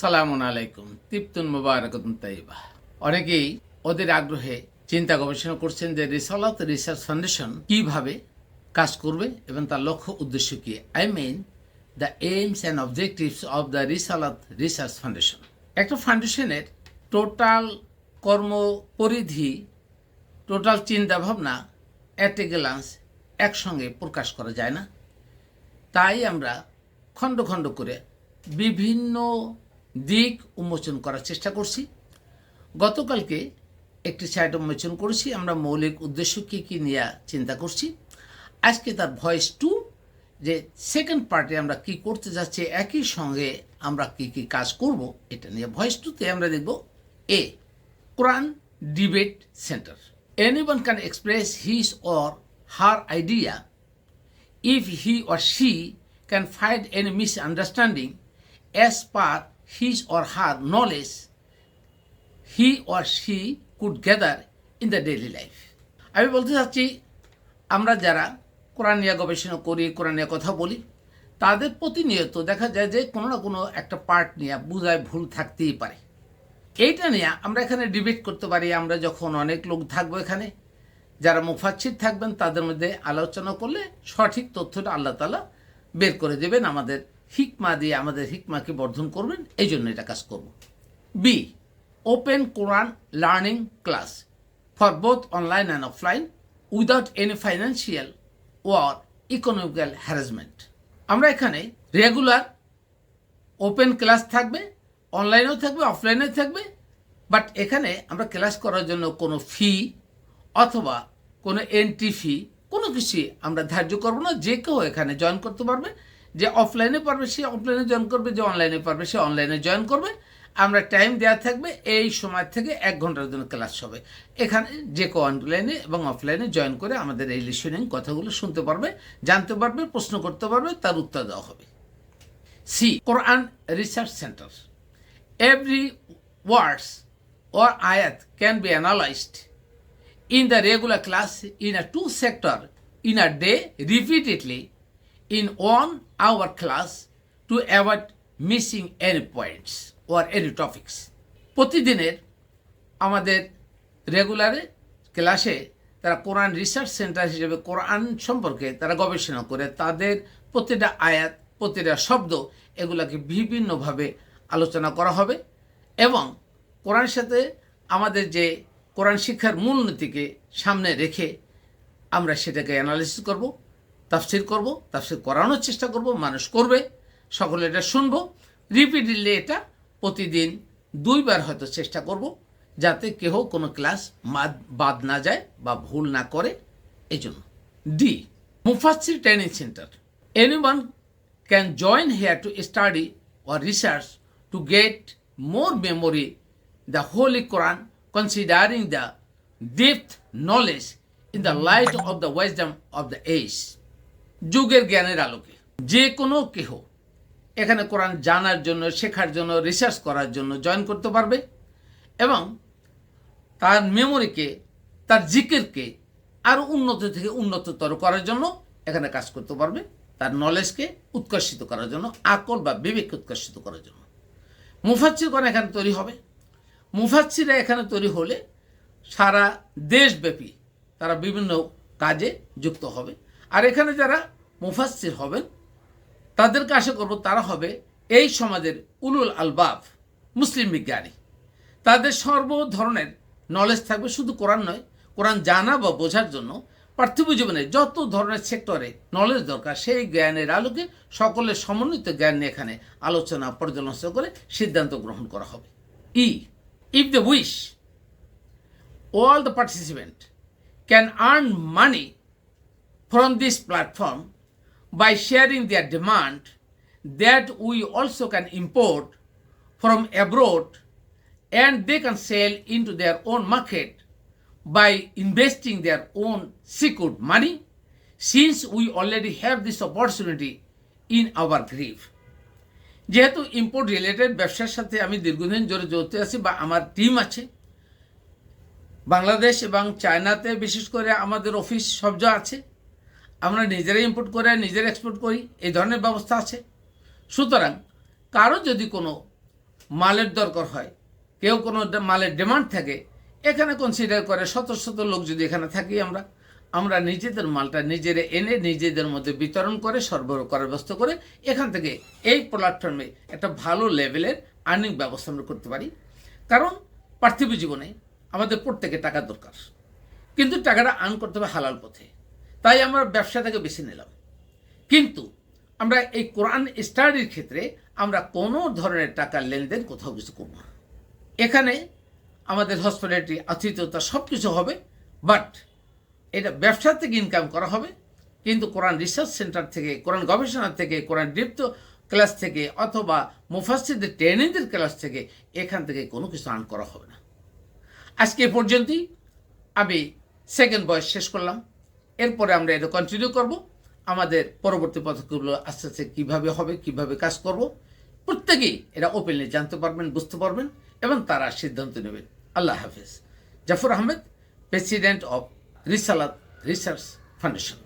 সালামুন আলাইকুম, তিপ্তুন মুবারাকাতুন তাইবা। অনেকেই ওদের আগ্রহে চিন্তা গবেষণা করছেন যে রিসালাত রিসার্চ ফাউন্ডেশন কিভাবে কাজ করবে এবং তার লক্ষ্য উদ্দেশ্য কি। I mean the aims and objectives of the Risalat research foundation. একটা ফাউন্ডেশনের টোটাল কর্মপরিধি, টোটাল চিন্তাভাবনা অ্যাট এ গ্লান্স একসঙ্গে প্রকাশ করা যায় না। তাই আমরা খণ্ড খণ্ড করে বিভিন্ন দিক উন্মোচন করার চেষ্টা করছি। গতকালকে একটি সাইট উন্মোচন করেছি, আমরা মৌলিক উদ্দেশ্য কী কী নিয়ে চিন্তা করছি। আজকে তার ভয়েস 2, যে সেকেন্ড পার্টে আমরা কি করতে যাচ্ছি, একই সঙ্গে আমরা কি কি কাজ করব, এটা নিয়ে ভয়েস 2তে আমরা দেখব। A, Quran debate centre. Anyone can express his or her idea if he or she can find any misunderstanding as per his or her knowledge he or she could gather in the daily life. আমি বলতে চাচ্ছি, আমরা যারা কোরআন নিয়ে গবেষণা করি, কোরআন নিয়ে কথা বলি, তাদের প্রতিনিয়ত দেখা যায় যে কোনো না কোনো একটা পার্ট নিয়ে বোঝায় ভুল থাকতেই পারে। এইটা নিয়ে আমরা এখানে ডিবেট করতে পারি। আমরা যখন অনেক লোক থাকবো এখানে, যারা মুফাচ্ছির থাকবেন, তাদের মধ্যে আলোচনা করলে সঠিক তথ্যটা আল্লাহ তাআলা বের করে দেবেন, আমাদের হিকমা দিয়ে আমাদের হিকমাকে বর্ধন করবেন। এই জন্য এটা কাজ করব। B, open Quran learning class for both online and offline without any financial or economical harassment. আমরা এখানে রেগুলার ওপেন ক্লাস থাকবে, অনলাইনেও থাকবে, অফলাইনেও থাকবে। বাট এখানে আমরা ক্লাস করার জন্য কোনো ফি অথবা কোনো এন্ট্রি ফি কোনো কিছুই আমরা ধার্য করব না। যে কেউ এখানে জয়েন করতে পারবে। যে অফলাইনে পারবে সে অফলাইনে জয়েন করবে, যে অনলাইনে পারবে সে অনলাইনে জয়েন করবে। আমরা টাইম দেওয়া থাকবে, এই সময় থেকে 1 ঘন্টার জন্য ক্লাস হবে। এখানে যে কেউ অনলাইনে এবং অফলাইনে জয়েন করে আমাদের এই লিসেনিং কথাগুলো শুনতে পারবে, জানতে পারবে, প্রশ্ন করতে পারবে, তার উত্তর দেওয়া হবে। C, Quran research centre. Every words or ayat can be analyzed in the regular class in a 2 sector in a day repeatedly in 1 hour class to avoid missing any points or any topics. প্রতিদিনের আমাদের রেগুলারে ক্লাসে তারা কোরআন research centre হিসেবে কোরআন সম্পর্কে তারা গবেষণা করে, তাদের প্রতিটা আয়াত, প্রতিটা শব্দ এগুলোকে বিভিন্নভাবে আলোচনা করা হবে এবং কোরআনের সাথে আমাদের যে কোরআন শিক্ষার মূলনীতিকে সামনে রেখে আমরা সেটাকে অ্যানালিসিস করব, তাফসির করব, তাফসির করানোর চেষ্টা করব, মানুষ করবে, সকলে এটা শুনবো। রিপিটেডলি এটা প্রতিদিন 2 বার হয়তো চেষ্টা করব, যাতে কেউ কোনো ক্লাস বাদ না যায় বা ভুল না করে। এই জন্য ডি, মুফাসসির training centre. Anyone can join here to study or research to get more memory the Holy Quran, considering the depth knowledge in the light of the wisdom of the age. যুগের জ্ঞানের আলোকে যে কোনো কেহ এখানে কোরআন জানার জন্য, শেখার জন্য, রিসার্চ করার জন্য জয়েন করতে পারবে এবং তার মেমোরিকে, তার জিকিরকে আরও উন্নত থেকে উন্নততর করার জন্য এখানে কাজ করতে পারবে, তার নলেজকে উৎকর্ষিত করার জন্য, আকল বা বিবেককে উৎকর্ষিত করার জন্য। মুফাচ্ছিরগণ এখানে তৈরি হবে। মুফাচ্ছিরা এখানে তৈরি হলে সারা দেশব্যাপী তারা বিভিন্ন কাজে যুক্ত হবে। আর এখানে যারা মুফাচ্ছির হবেন তাদেরকে আশা করব তারা হবে এই সমাজের উলুল আলবাব, মুসলিম বিজ্ঞানী। তাদের সর্ব ধরনের নলেজ থাকবে, শুধু কোরআন নয়, কোরআন জানা বা বোঝার জন্য পার্থিব জীবনে যত ধরনের সেক্টরে নলেজ দরকার, সেই জ্ঞানের আলোকে সকলের সমন্বিত জ্ঞান নিয়ে এখানে আলোচনা পর্যালোচনা করে সিদ্ধান্ত গ্রহণ করা হবে। ই, if they wish, all the participants can earn money from this platform by sharing their demand that we also can import from abroad, and they can sell into their own market by investing their own secured money, since we already have this opportunity in our grief. যেহেতু import related ব্যবসার সাথে আমি দীর্ঘদিন ধরে জড়িত আছি বা আমার টিম আছে, বাংলাদেশ এবং চায়নাতে বিশেষ করে আমাদের অফিস সবজা আছে, আমরা নিজেরাই ইম্পোর্ট করে নিজেরা এক্সপোর্ট করি, এই ধরনের ব্যবস্থা আছে। সুতরাং কারো যদি কোনো মালের দরকার হয়, কেউ কোনো মালের ডিমান্ড থাকে, এখানে কনসিডার করে শত শত লোক যদি এখানে থাকি আমরা নিজেদের মালটা নিজেরা এনে নিজেদের মধ্যে বিতরণ করে সরবরাহ করার ব্যবস্থা করে এখান থেকে এই প্ল্যাটফর্মে একটা ভালো লেভেলের আর্নিং ব্যবস্থা আমরা করতে পারি। কারণ পার্থিব জীবনে আমাদের প্রত্যেকে টাকা দরকার, কিন্তু টাকাটা আর্ন করতে হবে হালাল পথে। তাই আমরা ব্যবসাটাকে বেছে নিলাম। কিন্তু আমরা এই কোরআন স্টাডির ক্ষেত্রে আমরা কোনো ধরনের টাকার লেনদেন কোথাও কিছু করব না। এখানে আমাদের হসপিটালিটি, আতিথ্যতা সব কিছু হবে, বাট এটা ব্যবসা থেকে ইনকাম করা হবে। কিন্তু কোরআন রিসার্চ সেন্টার থেকে, কোরআন গবেষণা থেকে, কোরআন ডিপ্ত ক্লাস থেকে অথবা মুফাসসিরদের ট্রেনিংদের ক্লাস থেকে এখান থেকে কোনো কিছু আর্ন করা হবে না। আজকে এ পর্যন্তই। আমি সেকেন্ড বয়স শেষ করলাম। এরপরে আমরা এটা কন্টিনিউ করব। আমাদের পরবর্তী পদক্ষেপগুলো আস্তে আস্তে কীভাবে হবে, কীভাবে কাজ করব, প্রত্যেকেই এটা ওপেনলি জানতে পারবেন, বুঝতে পারবেন এবং তারা সিদ্ধান্ত নেবেন। আল্লাহ হাফেজ। জাফর আহমেদ, প্রেসিডেন্ট অফ রিসালাত রিসার্চ ফাউন্ডেশন।